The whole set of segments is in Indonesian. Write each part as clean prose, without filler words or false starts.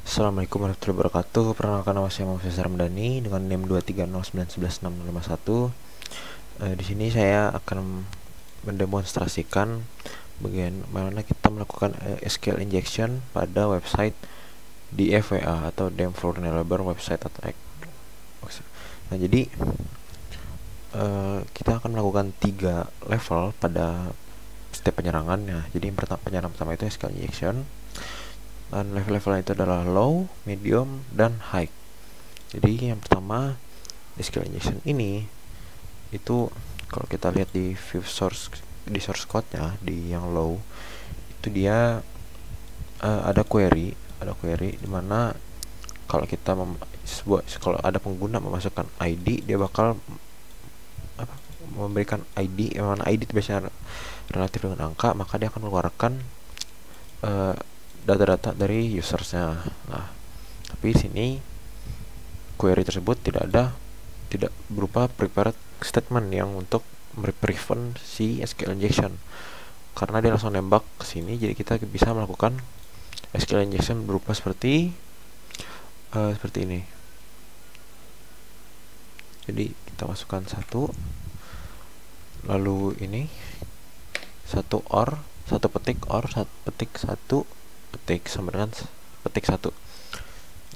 Assalamualaikum warahmatullahi wabarakatuh. Perkenalkan, nama saya Muhammad Faisal Ramdhani dengan NIM 230911651. Di sini saya akan mendemonstrasikan bagaimana kita melakukan SQL injection pada website DFWA atau Damn Vulnerable Website Attack. Nah, jadi kita akan melakukan 3 level pada step penyerangannya. Jadi yang penyerangan pertama itu SQL injection, dan level-levelnya itu adalah low, medium, dan high. Jadi yang pertama, SQL injection ini itu kalau kita lihat di view source, di source code-nya di yang low itu dia ada query dimana kalau kita kalau ada pengguna memasukkan ID, dia bakal memberikan ID, yang mana ID itu biasanya relatif dengan angka, maka dia akan mengeluarkan data-data dari usersnya. Nah, tapi di sini query tersebut tidak berupa prepared statement yang untuk prevent si SQL injection, karena dia langsung nembak ke sini. Jadi kita bisa melakukan SQL injection berupa seperti ini. Jadi kita masukkan satu, lalu ini satu petik satu petik sama dengan petik satu.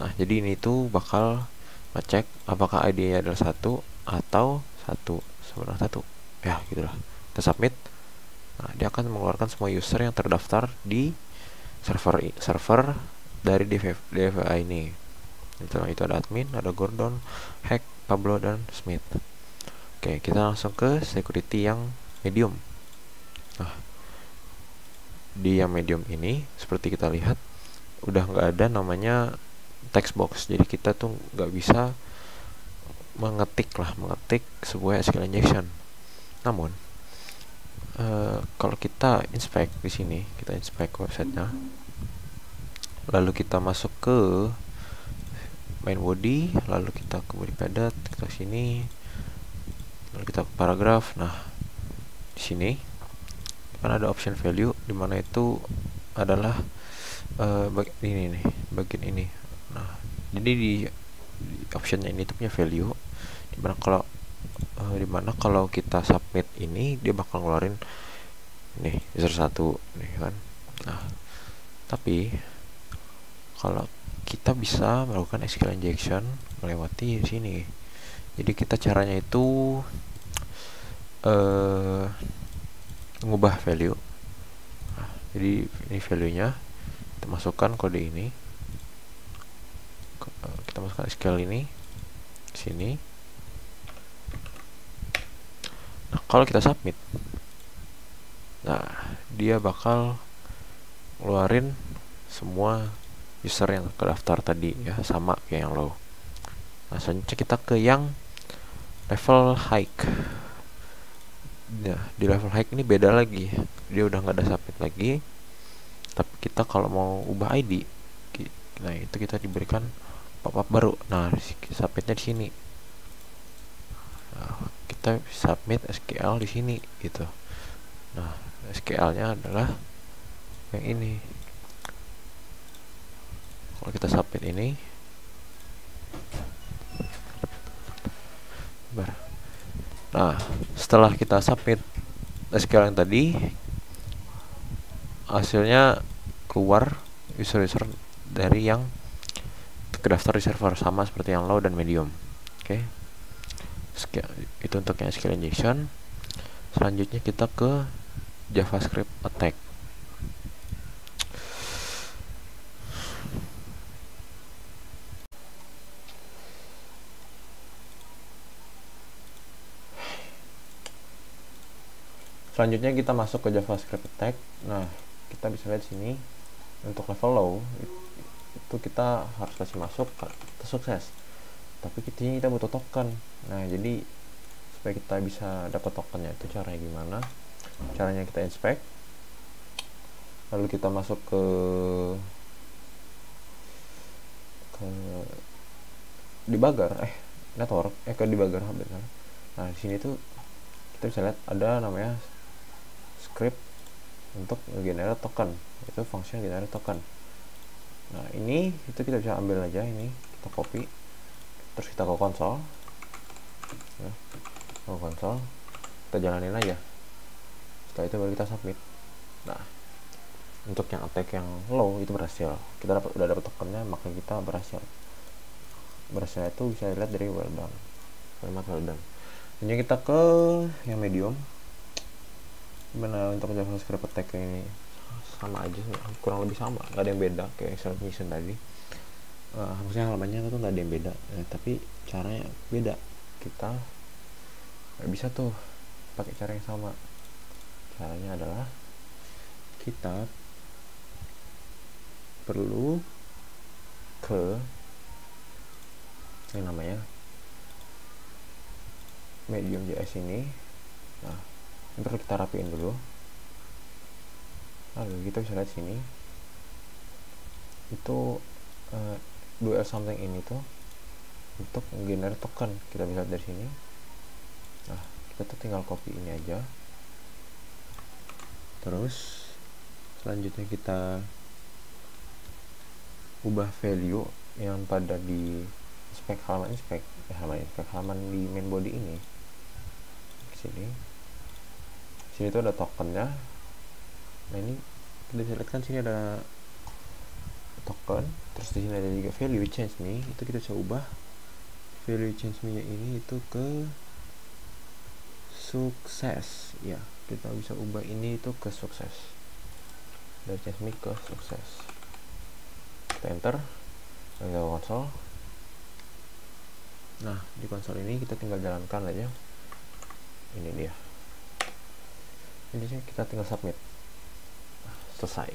Nah, jadi ini tuh bakal ngecek apakah ID-nya adalah satu atau satu sama dengan satu. Ya, gitulah. Kita submit. Nah, dia akan mengeluarkan semua user yang terdaftar di server dari DFA ini. Itu ada admin, ada Gordon, Hack, Pablo, dan Smith. Oke, kita langsung ke security yang medium. Nah, di yang medium ini seperti kita lihat udah nggak ada namanya text box, jadi kita tuh nggak bisa mengetik sebuah SQL injection. Namun kalau kita inspect di sini, kita inspect websitenya, lalu kita masuk ke main body, lalu kita ke body padded, kita sini, lalu kita ke paragraph. Nah, di sini kan ada option value, dimana itu adalah bagian ini. Nah, jadi di optionnya ini tuh punya value, dimana kalau kita submit ini, dia bakal ngeluarin nih user 1 nih kan. Nah, tapi kalau kita bisa melakukan SQL injection melewati di sini. Jadi kita caranya itu mengubah value. Nah, jadi ini value-nya, kita masukkan kode ini, kita masukkan SQL ini di sini. Nah, kalau kita submit, nah dia bakal ngeluarin semua user yang terdaftar tadi ya, sama kayak yang low. Nah, selanjutnya kita ke yang level high. Nah, di level high ini beda lagi, dia udah nggak ada submit lagi, tapi kita kalau mau ubah ID, nah itu kita diberikan pop-up baru. Nah, submitnya di sini. Nah, kita submit SQL di sini gitu. Nah, SQL-nya adalah yang ini. Kalau kita submit ini, nah setelah kita submit SQL yang tadi, hasilnya keluar user-user dari yang terdaftar di server, sama seperti yang low dan medium. Oke, itu untuk yang SQL injection. Selanjutnya kita ke JavaScript attack. Selanjutnya kita masuk ke JavaScript attack. Nah, kita bisa lihat sini untuk level low itu kita harus kasih masuk, kita sukses. Tapi kita butuh token. Nah, jadi supaya kita bisa dapat tokennya itu caranya gimana? Caranya kita inspect, lalu kita masuk ke debugger, network, ke debugger benar. Nah, di sini tuh kita bisa lihat ada namanya script untuk generate token, itu fungsi generate token. Nah ini itu kita bisa ambil aja, ini kita copy, terus kita ke konsol ya, ke konsol kita jalanin aja. Setelah itu baru kita submit. Nah untuk yang attack yang low itu berhasil, kita udah dapat tokennya, maka kita berhasil itu bisa dilihat dari well done, kalimat well done. Ini kita ke yang medium. Gimana untuk JavaScript attack ini? Sama aja sih, kurang lebih sama, nggak ada yang beda kayak submission tadi. Maksudnya halamannya tuh nggak ada yang beda, tapi caranya beda. Kita nggak bisa tuh pakai cara yang sama. Caranya adalah kita perlu ke yang namanya medium.js ini. Nah ini perlu kita rapiin dulu. Lalu kita bisa lihat sini itu do something ini tuh untuk generate token, kita bisa lihat dari sini. Nah kita tuh tinggal copy ini aja, terus selanjutnya kita ubah value yang pada di spek halaman ini, spek halaman di main body ini. Sini tuh ada tokennya. Nah ini kita bisa lihat kan sini ada token, terus di sini ada juga value change me. Itu kita bisa ubah value change me nya ini itu ke sukses ya, kita bisa ubah ini itu ke sukses, dari change me ke sukses. Kita enter, kita ke konsol. Nah di konsol ini kita tinggal jalankan aja, ini dia. Ini sih kita tinggal submit. Nah, selesai.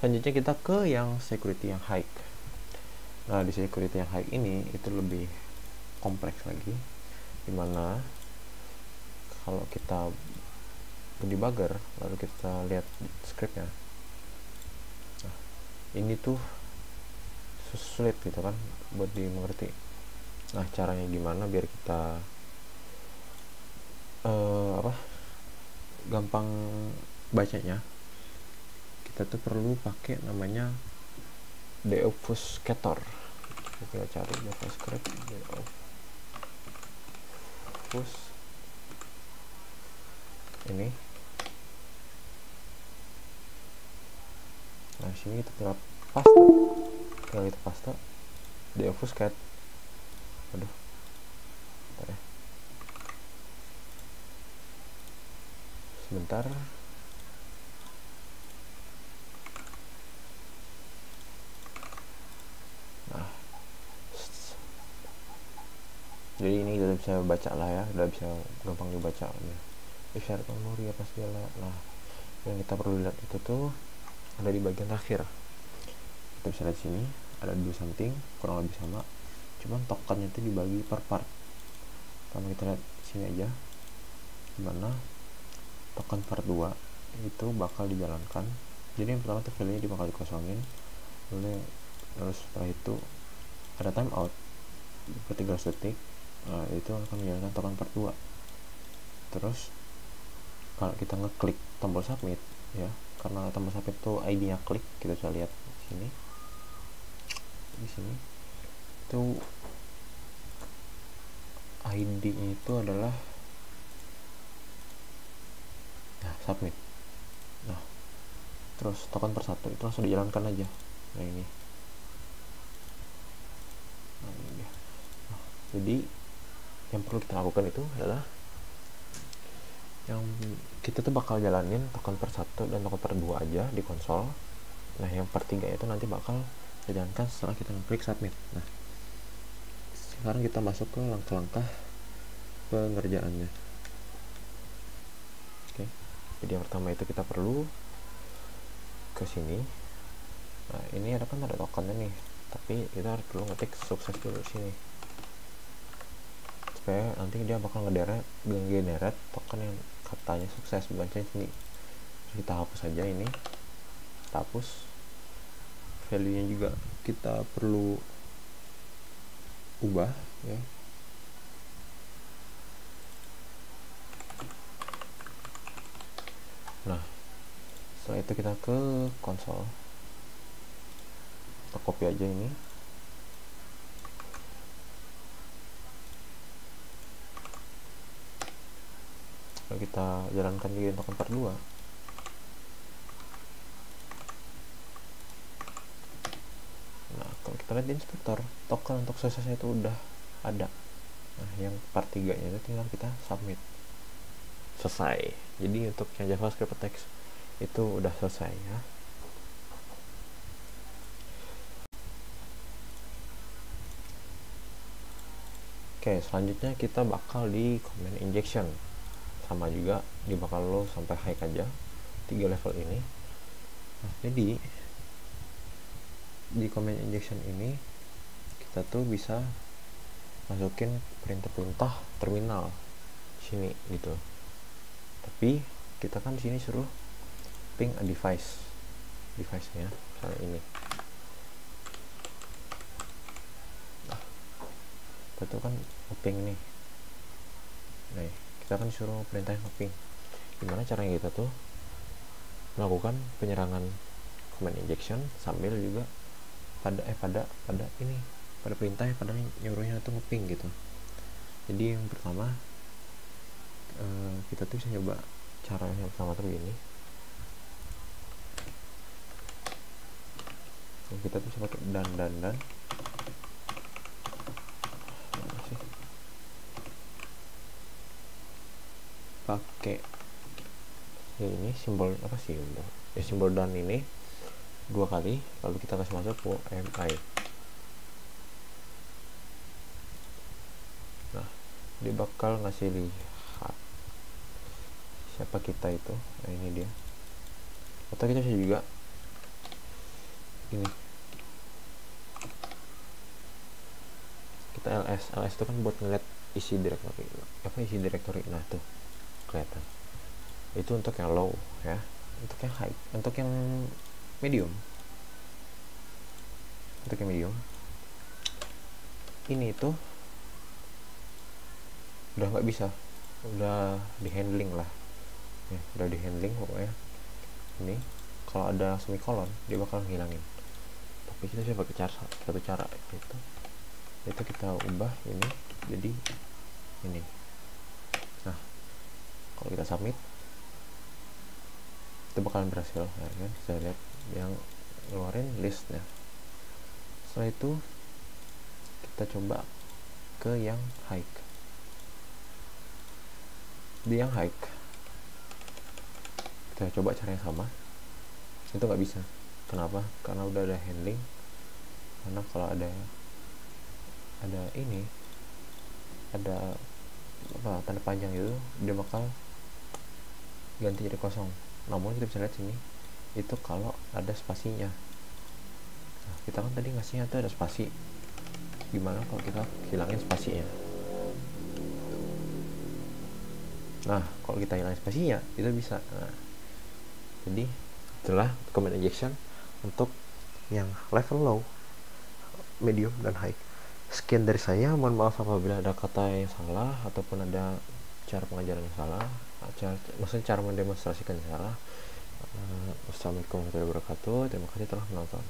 Selanjutnya kita ke yang security yang high. Nah di security yang high ini itu lebih kompleks lagi, dimana kalau kita debugger lalu kita lihat scriptnya, nah ini tuh sulit gitu kan buat dimengerti. Nah caranya gimana biar kita gampang bacanya, kita tuh perlu pakai namanya deobfuscator. Kita cari JavaScript deobfus ini. Nah sini kita tinggal paste deobfuscate. Aduh, bentar ya, sebentar. Nah jadi ini udah bisa baca lah ya, udah bisa gampang dibaca ya. Isyarat memori apa segala. Nah yang kita perlu lihat itu tuh ada di bagian terakhir. Kita bisa lihat sini ada do something, kurang lebih sama, cuman tokennya itu dibagi per part. Kalau kita lihat sini aja, dimana token part 2 itu bakal dijalankan. Jadi yang pertama tuh value nya bakal dikosongin, lalu setelah itu ada timeout per 300 detik. Nah itu akan menjalankan token part 2. Terus kalau kita ngeklik tombol submit ya, karena tombol submit itu ID nya klik, kita bisa lihat sini, di sini itu ID nya itu adalah submit. Nah terus token per satu itu langsung dijalankan aja. Nah ini, jadi yang perlu kita lakukan itu adalah yang kita tuh bakal jalanin token per 1 dan token per 2 aja di konsol. Nah yang per 3 itu nanti bakal dijalankan setelah kita klik submit. Nah sekarang kita masuk ke langkah-langkah pengerjaannya. Oke, jadi yang pertama itu kita perlu ke sini. Nah ini ada kan ada tokennya nih, tapi kita harus perlu ngetik sukses dulu sini, supaya nanti dia bakal ngegenerate token yang katanya sukses, bukan change me. Kita hapus aja ini, kita hapus. Value nya juga kita perlu ubah ya. Nah setelah itu kita ke konsol. kita copy aja ini. Lalu kita jalankan juga untuk part 2. Nah, kalau kita lihat di inspektor, token untuk selesai itu udah ada. Nah, yang part 3 nya itu tinggal kita submit. Selesai. Jadi untuk yang JavaScript text itu udah selesai ya. Oke, selanjutnya kita bakal di comment injection. Sama juga di bakal lo sampai high aja 3 level ini. Nah, jadi di comment injection ini kita tuh bisa masukin perintah-perintah terminal sini gitu. Tapi kita kan sini suruh ping a device-nya misalnya ini. Nah, kita kan ping nih. Nah, kita kan suruh perintah ping. Gimana caranya kita tuh melakukan penyerangan command injection sambil juga pada perintah pada nyuruhnya tuh ngeping gitu. Jadi yang pertama kita tuh bisa coba cara yang pertama tuh begini. Kita tuh bisa pakai dan pakai ya ini simbol apa sih ya, simbol dan ini 2 kali, lalu kita kasih masuk UMI. Nah, dia bakal ngasih lihat siapa kita itu. Nah, ini dia. Atau kita bisa juga ini, kita ls itu kan buat ngeliat isi direktori. Nah, tuh kelihatan. Itu untuk yang low ya. Untuk yang high, untuk yang medium, ini tuh udah nggak bisa, udah di handling lah ya, udah di handling pokoknya. Ini kalau ada semikolon dia bakal ngilangin, tapi kita bisa pakai satu cara itu kita ubah ini jadi ini. Nah, kalau kita submit itu bakalan berhasil ya kan. Saya lihat yang ngeluarin listnya. Setelah itu kita coba ke yang high. Di yang high kita coba cara yang sama, itu nggak bisa. Kenapa? Karena udah ada handling. Karena kalau ada ini, ada apa tanda panjang itu, dia bakal ganti jadi kosong. Namun kita bisa lihat sini itu kalau ada spasinya. Nah, kita kan tadi ngasihnya tuh ada spasi. Gimana kalau kita hilangin spasinya? Nah, kalau kita hilangin spasinya itu bisa. Nah, jadi itulah command injection untuk yang level low, medium, dan high. Sekian dari saya, mohon maaf apabila ada kata yang salah ataupun ada cara pengajaran yang salah, maksudnya cara mendemonstrasikan yang salah. Wassalamualaikum warahmatullahi wabarakatuh. Terima kasih telah menonton.